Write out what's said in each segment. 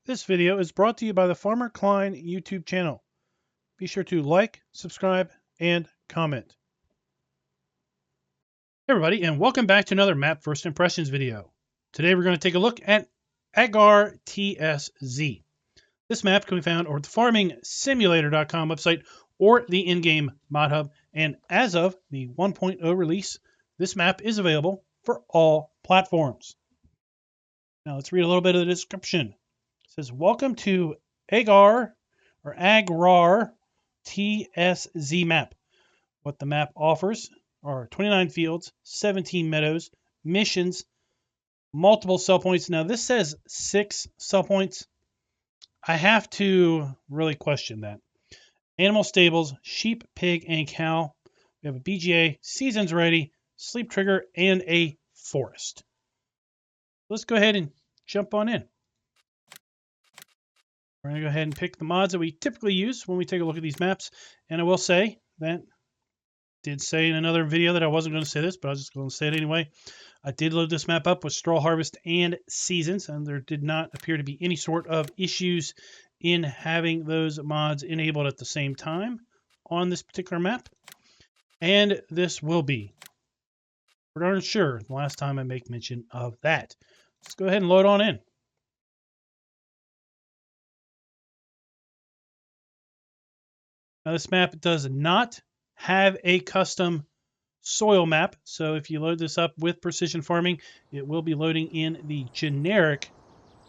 This video is brought to you by the Farmer Klein YouTube channel. Be sure to like, subscribe, and comment. Hey everybody, and welcome back to another Map First Impressions video. Today we're going to take a look at Agrar TSZ. This map can be found on the farmingsimulator.com website or the in-game mod hub, and as of the 1.0 release, this map is available for all platforms. Now let's read a little bit of the description. It says, welcome to Agrar TSZ map. What the map offers are 29 fields, 17 meadows, missions, multiple sell points. Now this says 6 sell points. I have to really question that. Animal stables, sheep, pig, and cow. We have a BGA, seasons ready, sleep trigger, and a forest. Let's go ahead and jump on in. We're going to go ahead and pick the mods that we typically use when we take a look at these maps. And I will say that did say in another video that I wasn't going to say this, but I was just going to say it anyway. I did load this map up with straw harvest and seasons, and there did not appear to be any sort of issues in having those mods enabled at the same time on this particular map. And this will be for darn sure the last time I make mention of that. Let's go ahead and load on in. Now this map does not have a custom soil map, so if you load this up with precision farming, it will be loading in the generic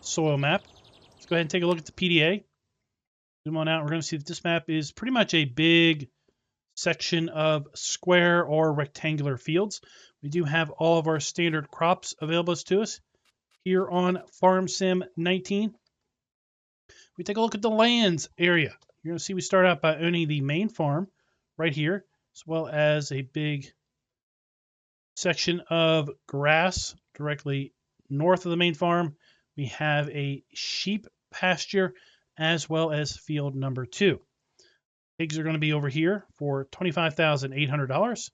soil map. Let's go ahead and take a look at the PDA. Zoom on out. We're going to see that this map is pretty much a big section of square or rectangular fields. We do have all of our standard crops available to us here on Farm Sim 19. We take a look at the lands area. You're going to see we start out by owning the main farm right here, as well as a big section of grass directly north of the main farm. We have a sheep pasture as well as field number 2. Pigs are going to be over here for $25,800.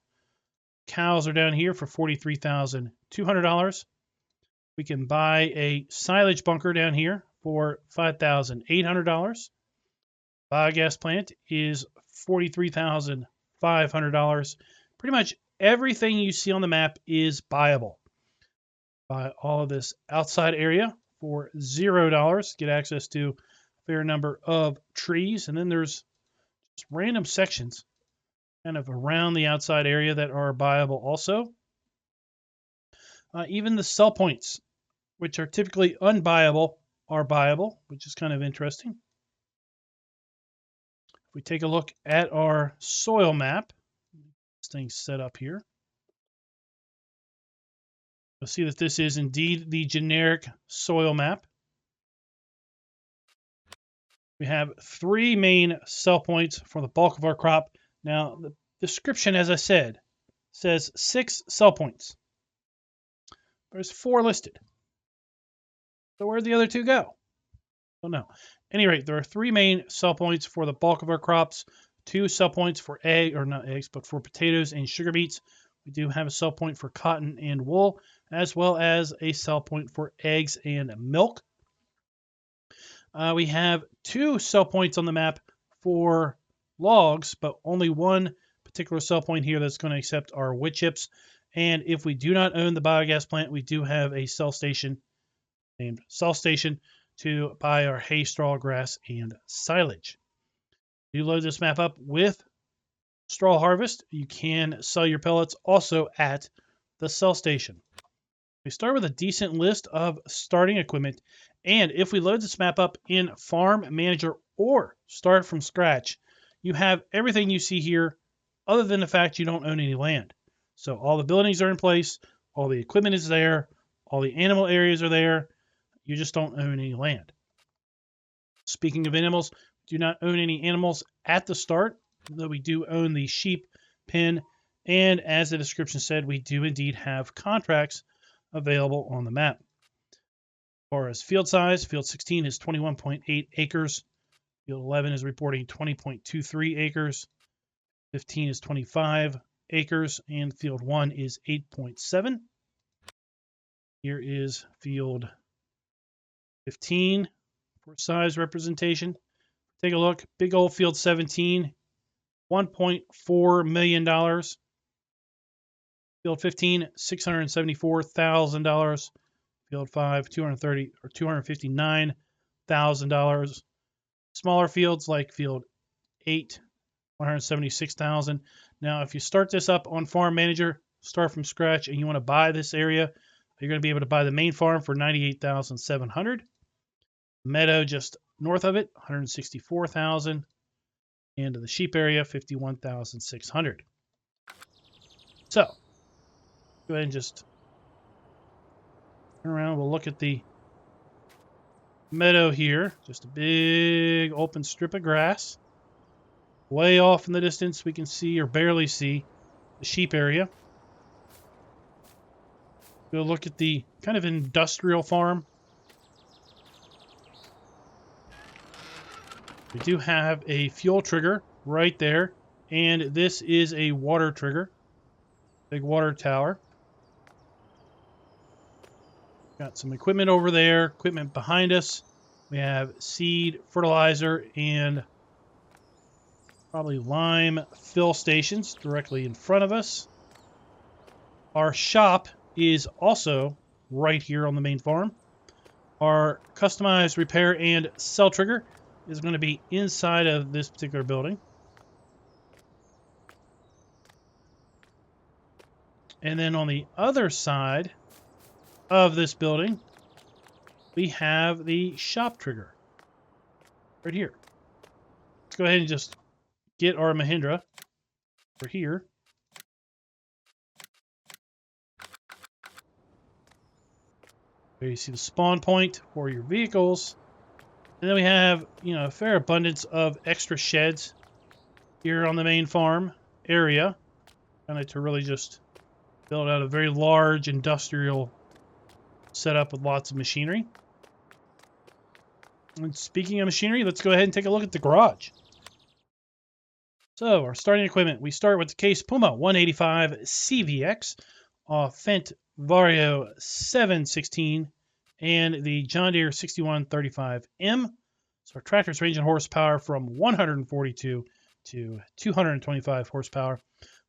Cows are down here for $43,200. We can buy a silage bunker down here for $5,800. Biogas plant is $43,500. Pretty much everything you see on the map is buyable. Buy all of this outside area for $0. Get access to a fair number of trees, and then there's just random sections kind of around the outside area that are buyable also. Even the sell points, which are typically unbuyable, are buyable, which is kind of interesting. If we take a look at our soil map, this thing's set up here. You'll see that this is indeed the generic soil map. We have 3 main sell points for the bulk of our crop. Now, the description, as I said, says 6 sell points. There's 4 listed. So where'd the other 2 go? Don't know. At any rate, there are 3 main sell points for the bulk of our crops, 2 sell points for for potatoes and sugar beets. We do have a sell point for cotton and wool, as well as a sell point for eggs and milk. We have 2 sell points on the map for logs, but only 1 particular sell point here that's going to accept our wood chips. And if we do not own the biogas plant, we do have a sell station named Sell Station to buy our hay, straw, grass, and silage. You load this map up with straw harvest. You can sell your pellets also at the sell station. We start with a decent list of starting equipment, and if we load this map up in Farm Manager or start from scratch, you have everything you see here other than the fact you don't own any land. So all the buildings are in place, all the equipment is there, all the animal areas are there. You just don't own any land. Speaking of animals, do not own any animals at the start, though we do own the sheep pen, and as the description said, we do indeed have contracts available on the map. As far as field size, field 16 is 21.8 acres, field 11 is reporting 20.23 acres, 15 is 25 acres, and field 1 is 8.7. Here is field 15 for size representation. Take a look. Big old field 17, $1.4 million. Field 15, $674,000. Field 5, $259,000. Smaller fields like field 8, $176,000. Now, if you start this up on Farm Manager, start from scratch, and you want to buy this area, you're going to be able to buy the main farm for $98,700. Meadow just north of it, $164,000, and the sheep area, $51,600. So, go ahead and just turn around. We'll look at the meadow here. Just a big open strip of grass. Way off in the distance, we can see or barely see the sheep area. We'll look at the kind of industrial farm. We do have a fuel trigger right there, and this is a water trigger. Big water tower. Got some equipment over there, equipment behind us. We have seed, fertilizer, and probably lime fill stations directly in front of us. Our shop is also right here on the main farm. Our customized repair and sell trigger is going to be inside of this particular building. And then on the other side of this building, we have the shop trigger right here. Let's go ahead and just get our Mahindra over here. There you see the spawn point for your vehicles. And then we have, a fair abundance of extra sheds here on the main farm area. Kind of to really just build out a very large industrial setup with lots of machinery. And speaking of machinery, let's go ahead and take a look at the garage. So our starting equipment, we start with the Case Puma 185 CVX, Fendt Vario 716, and the John Deere 6135M. So our tractors range in horsepower from 142 to 225 horsepower.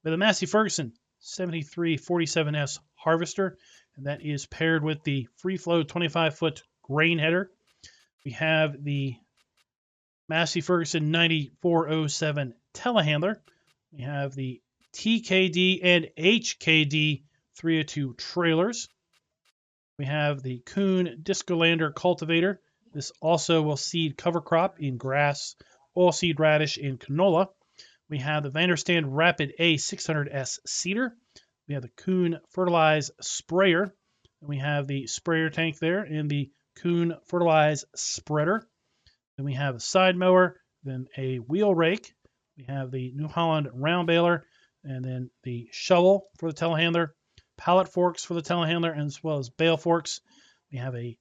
With a Massey Ferguson 7347S harvester, and that is paired with the free flow 25-foot grain header. We have the Massey Ferguson 9407 telehandler. We have the TKD and HKD 302 trailers. We have the Kuhn Discolander cultivator. This also will seed cover crop in grass, oilseed radish, and canola. We have the Vanderstand Rapid A600S seeder. We have the Kuhn Fertilize sprayer. And we have the sprayer tank there and the Kuhn Fertilize spreader. Then we have a side mower, then a wheel rake. We have the New Holland round baler, and then the shovel for the telehandler, pallet forks for the telehandler, as well as bale forks. We have a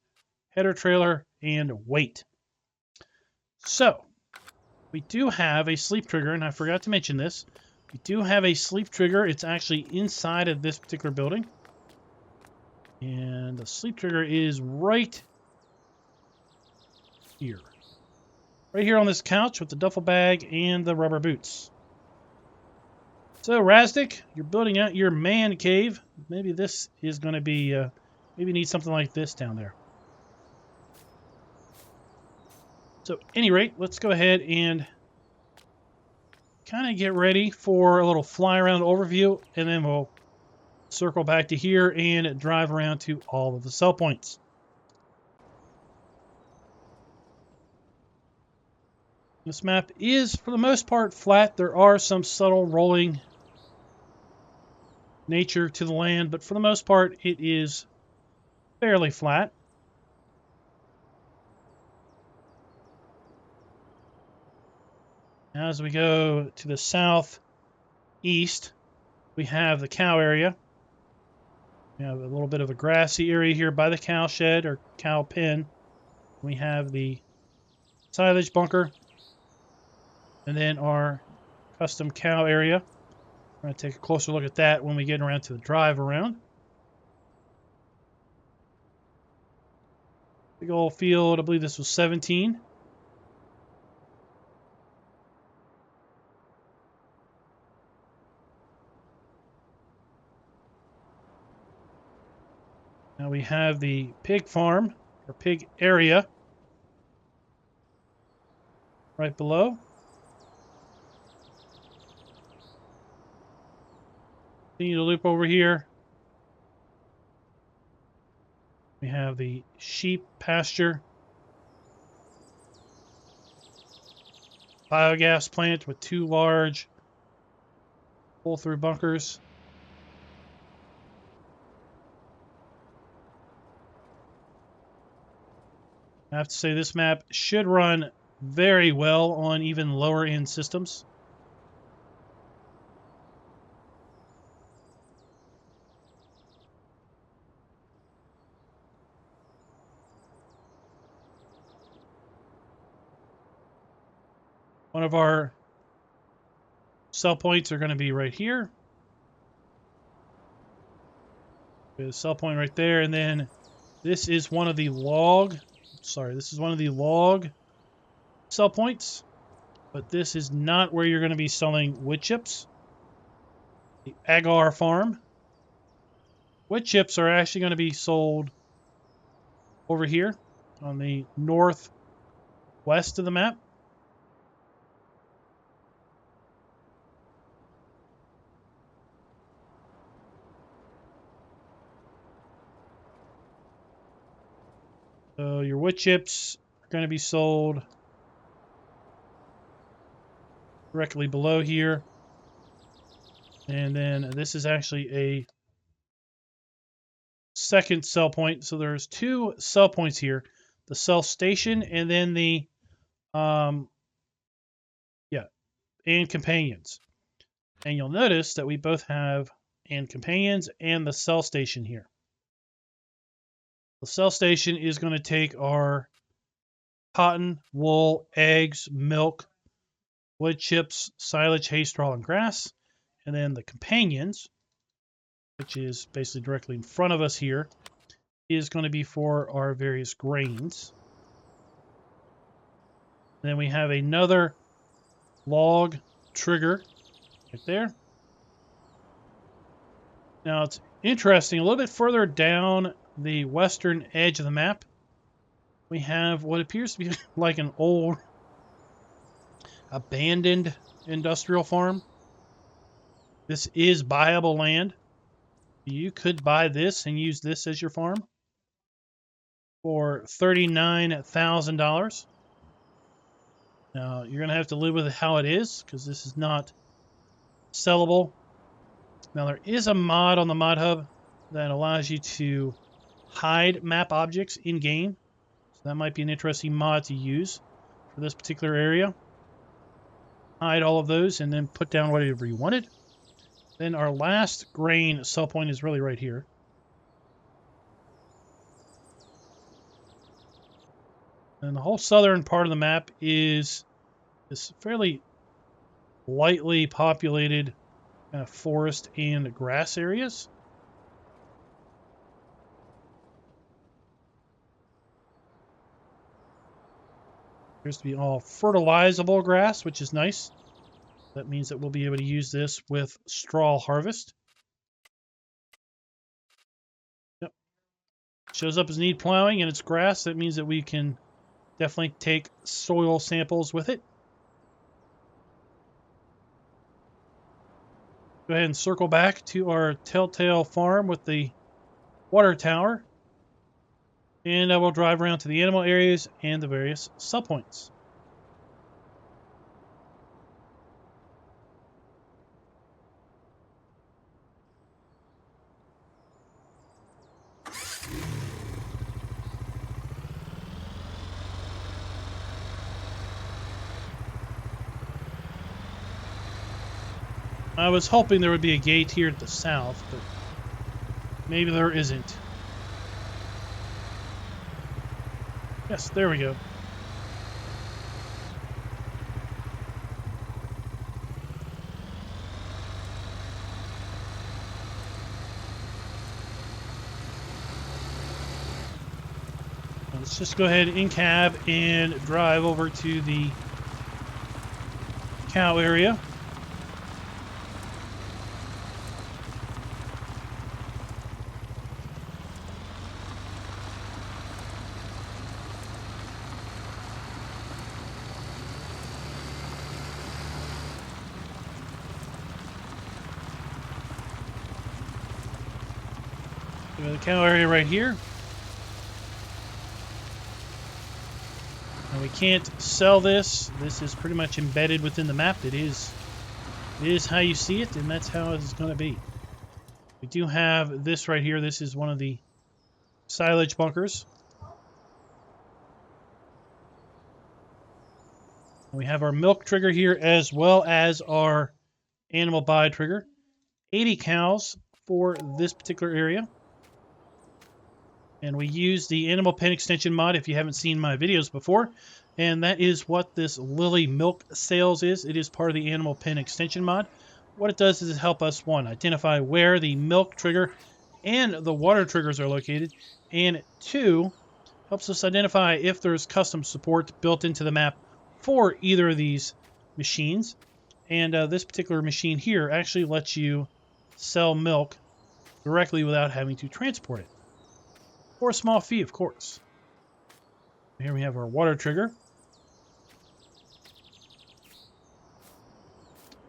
header trailer and weight. So we do have a sleep trigger, and I forgot to mention this. We do have a sleep trigger. It's actually inside of this particular building. And the sleep trigger is right here. Right here on this couch with the duffel bag and the rubber boots. So, Razdik, you're building out your man cave. Maybe this is going to be, maybe you need something like this down there. So, at any rate, let's go ahead and kind of get ready for a little fly around overview, and then we'll circle back to here and drive around to all of the sell points. This map is, for the most part, flat. There are some subtle rolling nature to the land, but for the most part, it is fairly flat. Now, as we go to the southeast, we have the cow area. We have a little bit of a grassy area here by the cow shed or cow pen. We have the silage bunker. And then our custom cow area. We're going to take a closer look at that when we get around to the drive around. Big old field. I believe this was 17. Now we have the pig farm, or pig area, right below. Continue to loop over here. We have the sheep pasture. Biogas plant with 2 large pull-through bunkers. I have to say this map should run very well on even lower end systems. One of our sell points are going to be right here. There's a sell point right there, and then this is one of the log. This is one of the log sell points, but this is not where you're going to be selling wood chips. The Agrar farm. Wood chips are actually going to be sold over here on the northwest of the map. So your wood chips are going to be sold directly below here. And then this is actually a second sell point. So there's 2 sell points here. The sell station and then the and companions. And you'll notice that we both have and companions and the sell station here. The sell station is going to take our cotton, wool, eggs, milk, wood chips, silage, hay, straw, and grass. And then the companions, which is basically directly in front of us here, is going to be for our various grains. And then we have another log trigger right there. Now it's interesting, a little bit further down the western edge of the map, we have what appears to be like an old abandoned industrial farm. This is buyable land. You could buy this and use this as your farm for $39,000. Now, you're going to have to live with how it is because this is not sellable. Now, there is a mod on the mod hub that allows you to hide map objects in-game. So that might be an interesting mod to use for this particular area. Hide all of those and then put down whatever you wanted. Then our last grain sell point is really right here. And the whole southern part of the map is this fairly lightly populated kind of forest and grass areas. Appears to be all fertilizable grass, which is nice. That means that we'll be able to use this with straw harvest. Yep. Shows up as need plowing and it's grass. That means that we can definitely take soil samples with it. Go ahead and circle back to our telltale farm with the water tower. And I will drive around to the animal areas and the various sell points. I was hoping there would be a gate here to the south, but maybe there isn't. Yes, there we go. Let's just go ahead in cab and drive over to the cow area. The cow area right here. Now we can't sell this. This is pretty much embedded within the map. It is how you see it, and that's how it's going to be. We do have this right here. This is one of the silage bunkers. We have our milk trigger here as well as our animal buy trigger. 80 cows for this particular area. And we use the animal pen extension mod if you haven't seen my videos before. And that is what this Lily Milk Sales is. It is part of the animal pen extension mod. What it does is help us, one, identify where the milk trigger and the water triggers are located. And two, helps us identify if there's custom support built into the map for either of these machines. And this particular machine here actually lets you sell milk directly without having to transport it. For a small fee, of course. Here we have our water trigger.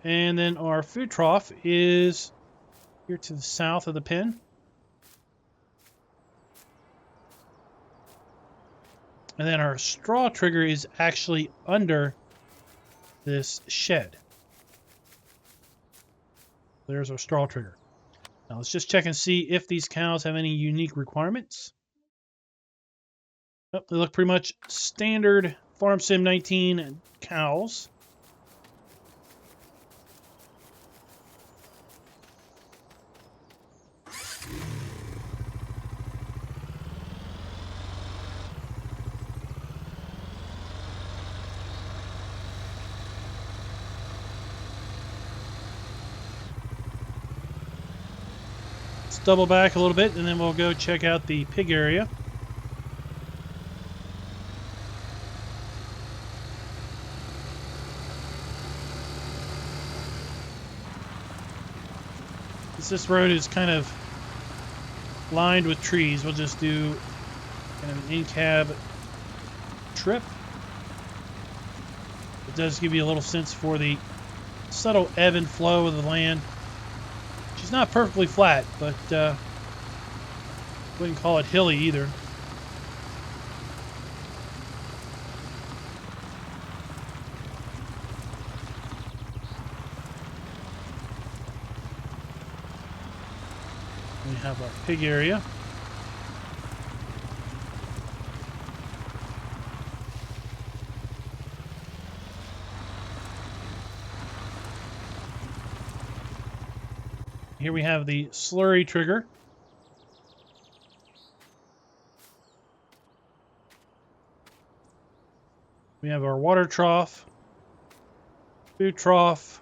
And then our food trough is here to the south of the pen. And then our straw trigger is actually under this shed. There's our straw trigger. Now let's just check and see if these cows have any unique requirements. Oh, they look pretty much standard Farm Sim 19 cows. Let's double back a little bit and then we'll go check out the pig area. This road is kind of lined with trees. We'll just do kind of an in-cab trip. It does give you a little sense for the subtle ebb and flow of the land. She's not perfectly flat, but wouldn't call it hilly either. We have our pig area. Here we have the slurry trigger. We have our water trough, food trough,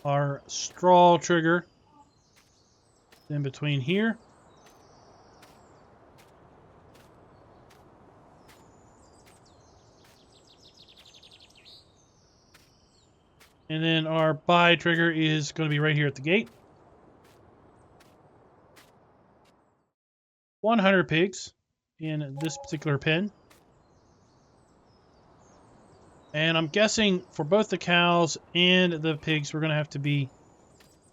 our straw trigger. In between here. And then our buy trigger is going to be right here at the gate. 100 pigs in this particular pen. And I'm guessing for both the cows and the pigs, we're going to have to be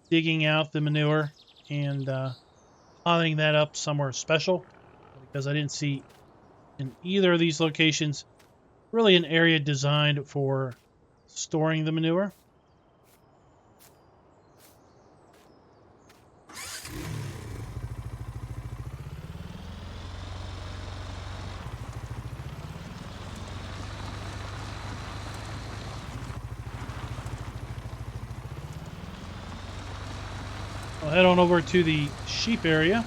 digging out the manure and piling that up somewhere special, because I didn't see in either of these locations really an area designed for storing the manure. I'll head on over to the sheep area.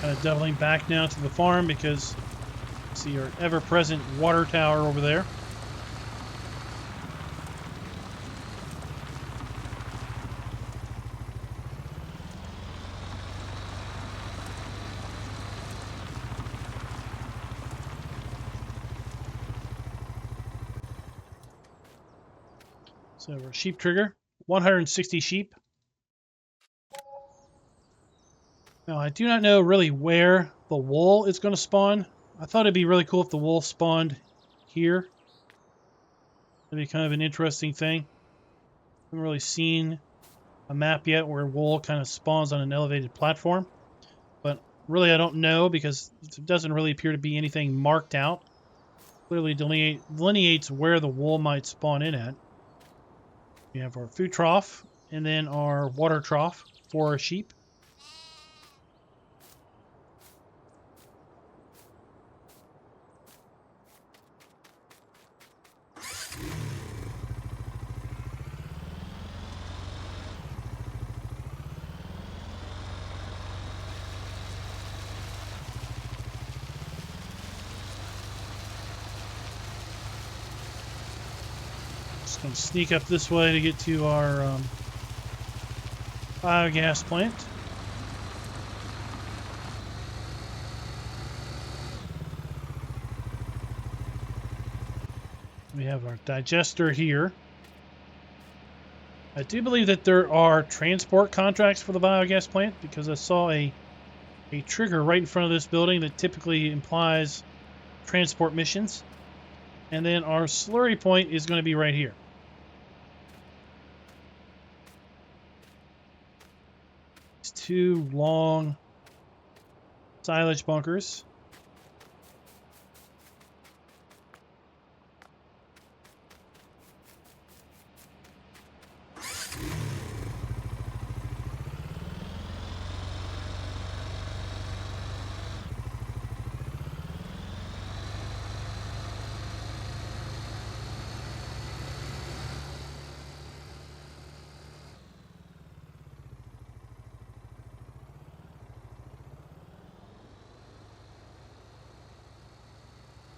Kind of doubling back now to the farm because you see our ever-present water tower over there. So our sheep trigger, 160 sheep. Now, I do not know really where the wool is going to spawn. I thought it'd be really cool if the wool spawned here. That'd be kind of an interesting thing. Haven't really seen a map yet where wool kind of spawns on an elevated platform. But really, I don't know because it doesn't really appear to be anything marked out. Clearly delineates where the wool might spawn in at. We have our food trough and then our water trough for our sheep. Just going to sneak up this way to get to our biogas plant. We have our digester here. I do believe that there are transport contracts for the biogas plant because I saw a trigger right in front of this building that typically implies transport missions. And then our slurry point is going to be right here. These two long silage bunkers.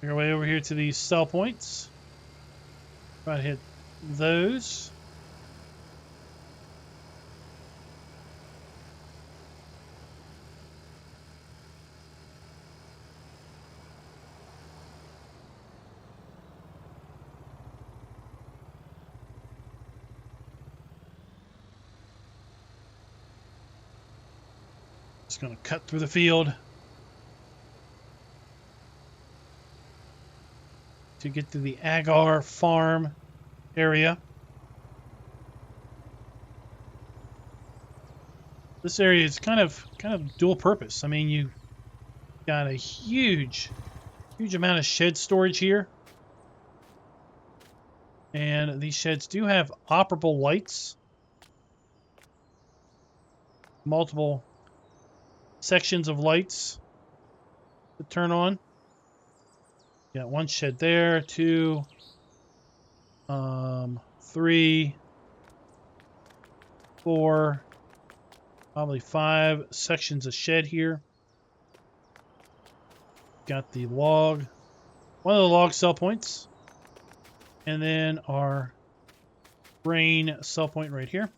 Make our way over here to these sell points. Try to hit those. Just going to cut through the field to get to the Agrar farm area. This area is kind of dual purpose. I mean, you got a huge amount of shed storage here. And these sheds do have operable lights. Multiple sections of lights to turn on. Got one shed there, 2, 3, 4, probably 5 sections of shed here. Got the log, one of the log sell points, and then our grain sell point right here.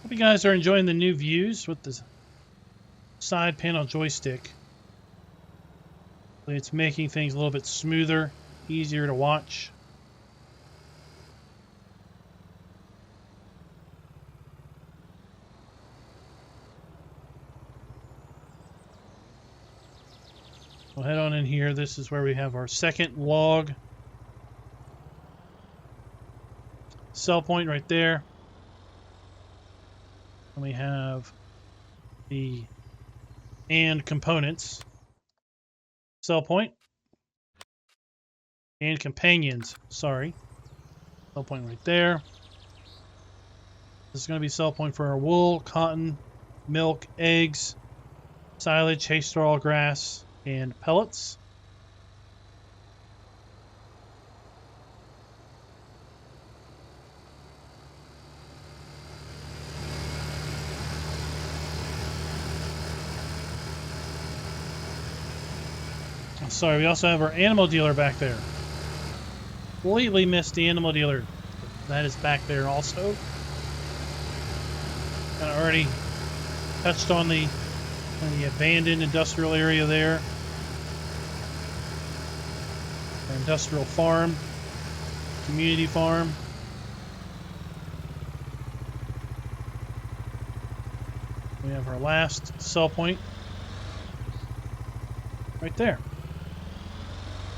Hope you guys are enjoying the new views with the side panel joystick. It's making things a little bit smoother, easier to watch. We'll head on in here. This is where we have our second log sell point right there. And we have the and components sell point and companions, sorry. Sell point right there. This is going to be sell point for our wool, cotton, milk, eggs, silage, hay straw, grass, and pellets. I'm sorry, we also have our animal dealer back there. Completely missed the animal dealer. That is back there also. Kind of already touched on the abandoned industrial area there. Our industrial farm, community farm. We have our last sell point right there.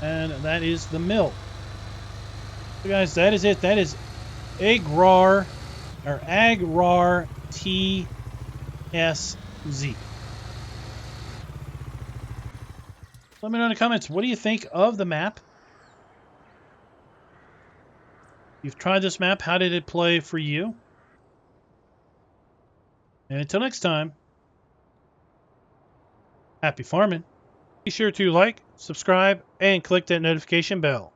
And that is the mill. So guys, that is it. That is Agrar TSZ. Let me know in the comments, what do you think of the map? You've tried this map. How did it play for you? And until next time, happy farming. Be sure to like, subscribe, and click that notification bell.